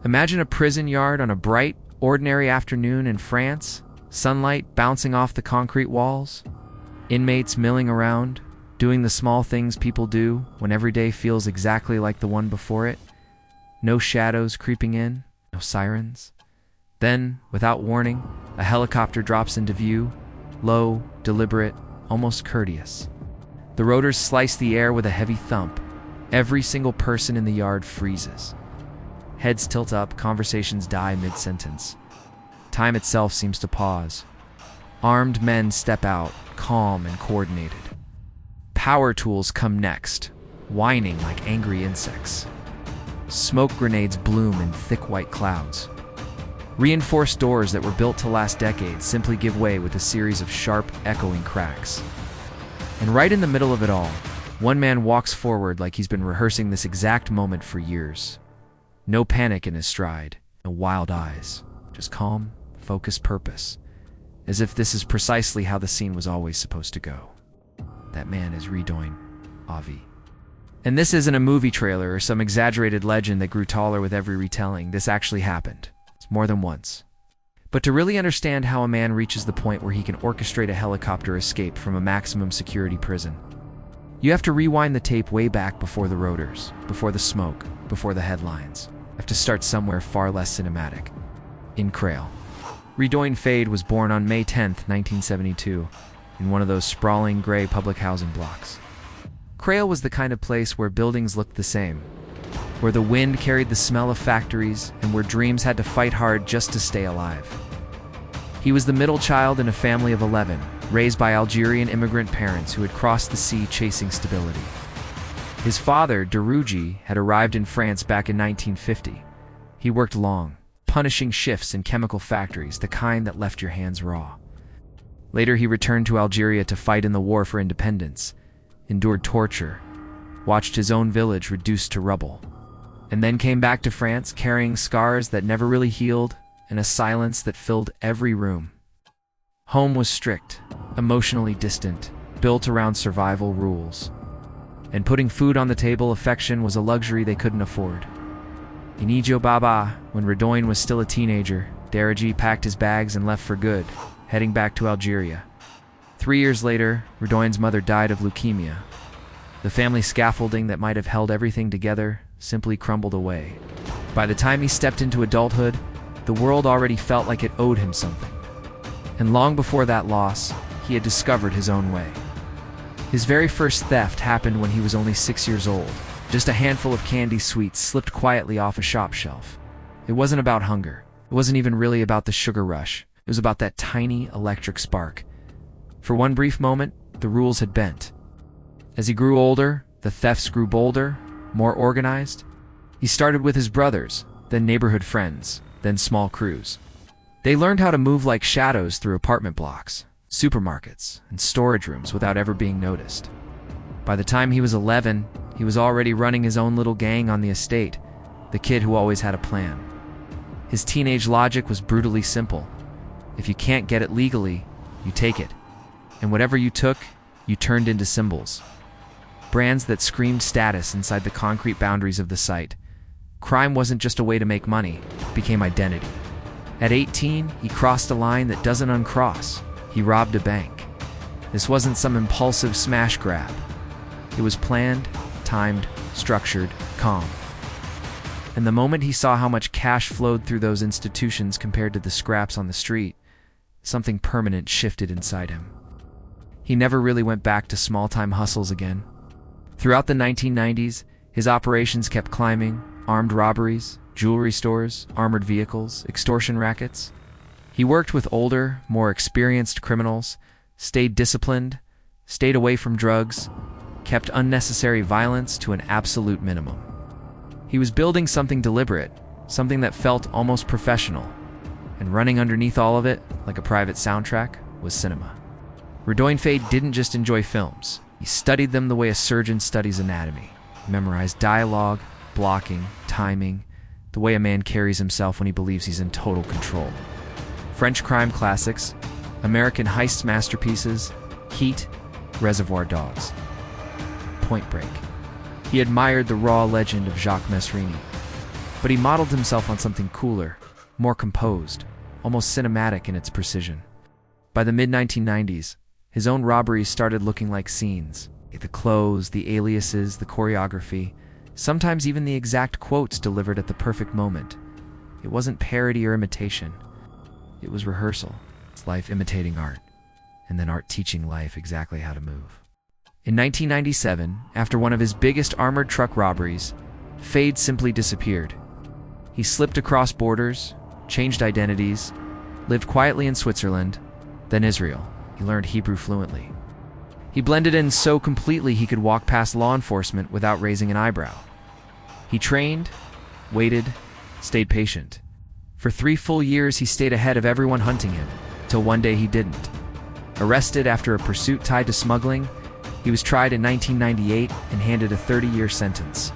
Imagine a prison yard on a bright, ordinary afternoon in France, sunlight bouncing off the concrete walls, inmates milling around, doing the small things people do when every day feels exactly like the one before it. No shadows creeping in, no sirens. Then, without warning, a helicopter drops into view, low, deliberate, almost courteous. The rotors slice the air with a heavy thump. Every single person in the yard freezes. Heads tilt up, conversations die mid-sentence. Time itself seems to pause. Armed men step out, calm and coordinated. Power tools come next, whining like angry insects. Smoke grenades bloom in thick white clouds. Reinforced doors that were built to last decades simply give way with a series of sharp, echoing cracks. And right in the middle of it all, one man walks forward like he's been rehearsing this exact moment for years. No panic in his stride, no wild eyes, just calm, focused purpose, as if this is precisely how the scene was always supposed to go. That man is Redouane Avi. And this isn't a movie trailer or some exaggerated legend that grew taller with every retelling. This actually happened. It's more than once. But to really understand how a man reaches the point where he can orchestrate a helicopter escape from a maximum security prison, you have to rewind the tape way back before the rotors, before the smoke, before the headlines. You have to start somewhere far less cinematic. In Creil. Redouane Fade was born on May 10, 1972, in one of those sprawling gray public housing blocks. Creil was the kind of place where buildings looked the same, where the wind carried the smell of factories, and where dreams had to fight hard just to stay alive. He was the middle child in a family of 11, raised by Algerian immigrant parents who had crossed the sea chasing stability. His father, Derougi, had arrived in France back in 1950. He worked long, punishing shifts in chemical factories, the kind that left your hands raw. Later he returned to Algeria to fight in the war for independence, endured torture, watched his own village reduced to rubble, and then came back to France carrying scars that never really healed and a silence that filled every room. Home was strict, emotionally distant, built around survival rules. And putting food on the table, affection, was a luxury they couldn't afford. In Ijo Baba, when Redouane was still a teenager, Derougi packed his bags and left for good, heading back to Algeria. 3 years later, Redouane's mother died of leukemia. The family scaffolding that might have held everything together simply crumbled away. By the time he stepped into adulthood, the world already felt like it owed him something. And long before that loss, he had discovered his own way. His very first theft happened when he was only 6 years old. Just a handful of candy sweets slipped quietly off a shop shelf. It wasn't about hunger. It wasn't even really about the sugar rush. It was about that tiny electric spark. For one brief moment, the rules had bent. As he grew older, the thefts grew bolder, more organized. He started with his brothers, then neighborhood friends, then small crews. They learned how to move like shadows through apartment blocks, supermarkets, and storage rooms without ever being noticed. By the time he was 11, he was already running his own little gang on the estate, the kid who always had a plan. His teenage logic was brutally simple. If you can't get it legally, you take it. And whatever you took, you turned into symbols. Brands that screamed status inside the concrete boundaries of the site. Crime wasn't just a way to make money, it became identity. At 18, he crossed a line that doesn't uncross. He robbed a bank. This wasn't some impulsive smash grab. It was planned, timed, structured, calm. And the moment he saw how much cash flowed through those institutions compared to the scraps on the street, something permanent shifted inside him. He never really went back to small-time hustles again. Throughout the 1990s, his operations kept climbing: armed robberies, jewelry stores, armored vehicles, extortion rackets. He worked with older, more experienced criminals, stayed disciplined, stayed away from drugs, kept unnecessary violence to an absolute minimum. He was building something deliberate, something that felt almost professional, and running underneath all of it, like a private soundtrack, was cinema. Redouane Fade didn't just enjoy films. He studied them the way a surgeon studies anatomy. He memorized dialogue, blocking, timing, the way a man carries himself when he believes he's in total control. French crime classics, American heist masterpieces, Heat, Reservoir Dogs, Point Break. He admired the raw legend of Jacques Mesrini. But he modeled himself on something cooler, more composed, almost cinematic in its precision. By the mid-1990s, his own robberies started looking like scenes. The clothes, the aliases, the choreography, sometimes even the exact quotes delivered at the perfect moment. It wasn't parody or imitation. It was rehearsal. It's life imitating art, and then art teaching life exactly how to move. In 1997, after one of his biggest armored truck robberies, Fade simply disappeared. He slipped across borders, changed identities, lived quietly in Switzerland, then Israel. He learned Hebrew fluently. He blended in so completely he could walk past law enforcement without raising an eyebrow. He trained, waited, stayed patient. For 3 full years he stayed ahead of everyone hunting him, till one day he didn't. Arrested after a pursuit tied to smuggling, he was tried in 1998 and handed a 30-year sentence.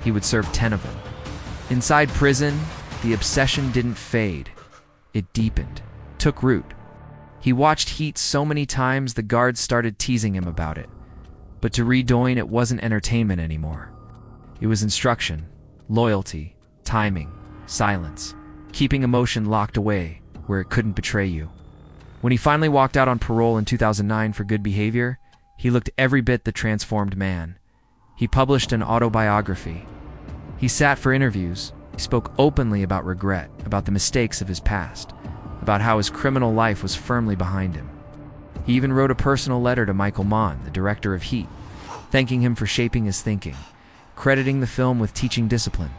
He would serve 10 of them. Inside prison, the obsession didn't fade. It deepened, took root. He watched Heat so many times the guards started teasing him about it. But to Doyne, it wasn't entertainment anymore. It was instruction, loyalty, timing, silence, keeping emotion locked away where it couldn't betray you. When he finally walked out on parole in 2009 for good behavior, he looked every bit the transformed man. He published an autobiography. He sat for interviews. He spoke openly about regret, about the mistakes of his past, about how his criminal life was firmly behind him. He even wrote a personal letter to Michael Mann, the director of Heat, thanking him for shaping his thinking, crediting the film with teaching discipline.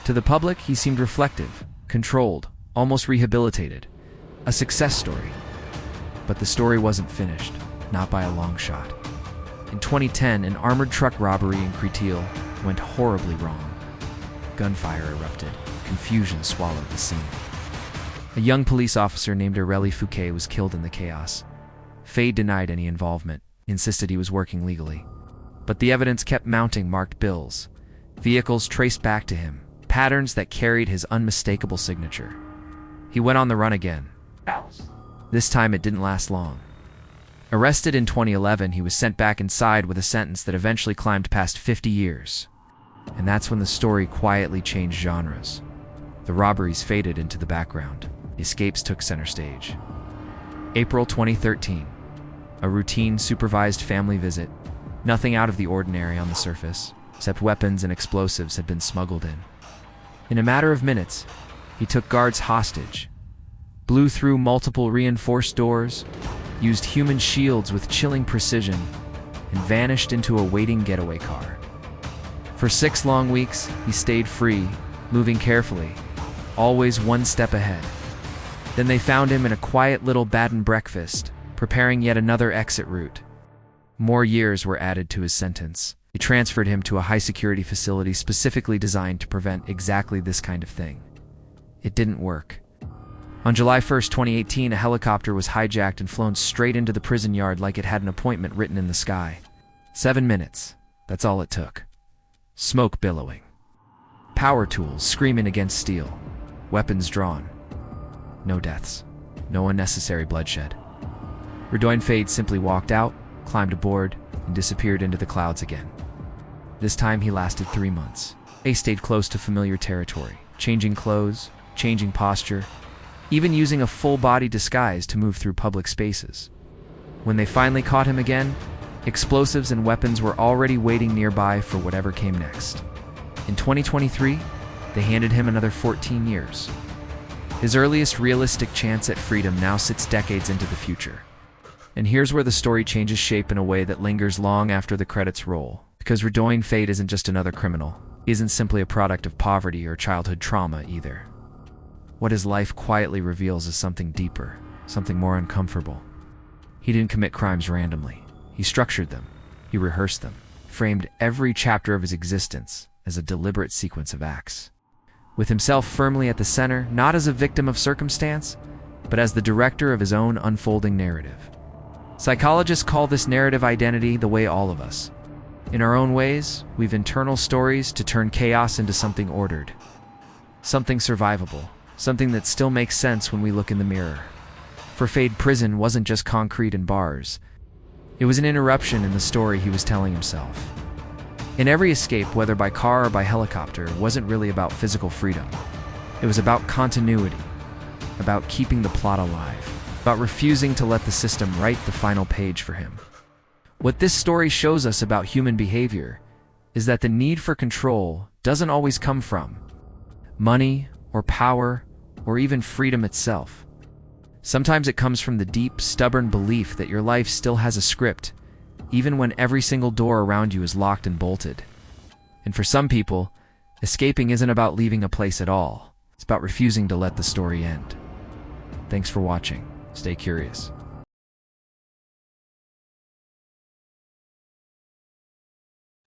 To the public, he seemed reflective, controlled, almost rehabilitated. A success story. But the story wasn't finished, not by a long shot. In 2010, an armored truck robbery in Créteil went horribly wrong. Gunfire erupted. Confusion swallowed the scene. A young police officer named Aurélie Fouquet was killed in the chaos. Fade denied any involvement, insisted he was working legally. But the evidence kept mounting: marked bills, vehicles traced back to him, patterns that carried his unmistakable signature. He went on the run again. This time it didn't last long. Arrested in 2011, he was sent back inside with a sentence that eventually climbed past 50 years. And that's when the story quietly changed genres. The robberies faded into the background. The escapes took center stage. April 2013. A routine supervised family visit. Nothing out of the ordinary on the surface, except weapons and explosives had been smuggled in. In a matter of minutes, he took guards hostage, blew through multiple reinforced doors, used human shields with chilling precision, and vanished into a waiting getaway car. For 6 long weeks, he stayed free, moving carefully, always one step ahead. Then they found him in a quiet little bed and breakfast, preparing yet another exit route. More years were added to his sentence. They transferred him to a high-security facility specifically designed to prevent exactly this kind of thing. It didn't work. On July 1st, 2018, a helicopter was hijacked and flown straight into the prison yard like it had an appointment written in the sky. 7 minutes. That's all it took. Smoke billowing. Power tools screaming against steel. Weapons drawn. No deaths. No unnecessary bloodshed. Doyne Fade simply walked out, climbed aboard, and disappeared into the clouds again. This time he lasted 3 months. He stayed close to familiar territory, changing clothes, changing posture, even using a full-body disguise to move through public spaces. When they finally caught him again, explosives and weapons were already waiting nearby for whatever came next. In 2023, they handed him another 14 years. His earliest realistic chance at freedom now sits decades into the future. And here's where the story changes shape in a way that lingers long after the credits roll. Because Doyne Fade isn't just another criminal. He isn't simply a product of poverty or childhood trauma either. What his life quietly reveals is something deeper, something more uncomfortable. He didn't commit crimes randomly. He structured them. He rehearsed them. Framed every chapter of his existence as a deliberate sequence of acts. With himself firmly at the center, not as a victim of circumstance, but as the director of his own unfolding narrative. Psychologists call this narrative identity the way all of us. In our own ways, we've internal stories to turn chaos into something ordered. Something survivable. Something that still makes sense when we look in the mirror. For Fade, prison wasn't just concrete and bars. It was an interruption in the story he was telling himself. In every escape, whether by car or by helicopter, wasn't really about physical freedom. It was about continuity, about keeping the plot alive, about refusing to let the system write the final page for him. What this story shows us about human behavior is that the need for control doesn't always come from money or power or even freedom itself. Sometimes it comes from the deep, stubborn belief that your life still has a script, even when every single door around you is locked and bolted. And for some people, escaping isn't about leaving a place at all. It's about refusing to let the story end. Thanks for watching. Stay curious.